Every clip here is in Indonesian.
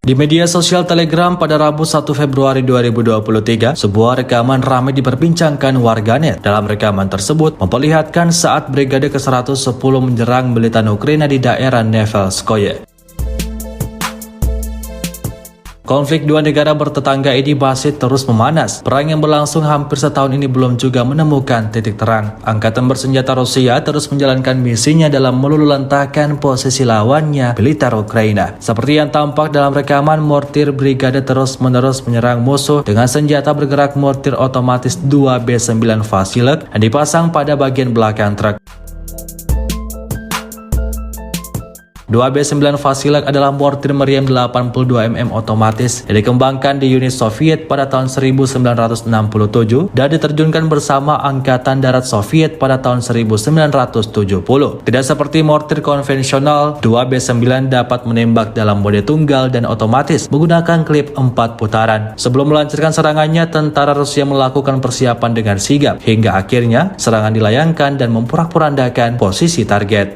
Di media sosial Telegram pada Rabu 1 Februari 2023, sebuah rekaman ramai diperbincangkan warganet. Dalam rekaman tersebut memperlihatkan saat Brigade ke-110 menyerang militan Ukraina di daerah Nevelskoye. Konflik dua negara bertetangga ini masih terus memanas. Perang yang berlangsung hampir setahun ini belum juga menemukan titik terang. Angkatan bersenjata Rusia terus menjalankan misinya dalam meluluhlantahkan posisi lawannya, militer Ukraina. Seperti yang tampak dalam rekaman, mortir brigade terus-menerus menyerang musuh dengan senjata bergerak mortir otomatis 2B9 Vasilek yang dipasang pada bagian belakang truk. 2B9 Vasilek adalah mortir meriam 82 mm otomatis yang dikembangkan di Uni Soviet pada tahun 1967 dan diterjunkan bersama Angkatan Darat Soviet pada tahun 1970. Tidak seperti mortir konvensional, 2B9 dapat menembak dalam mode tunggal dan otomatis menggunakan klip 4 putaran. Sebelum melancarkan serangannya, tentara Rusia melakukan persiapan dengan sigap hingga akhirnya serangan dilayangkan dan memporak-porandakan posisi target.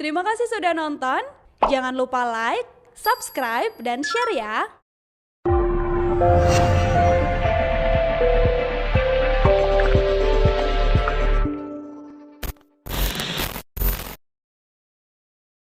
Terima kasih sudah nonton. Jangan lupa like, subscribe, dan share ya.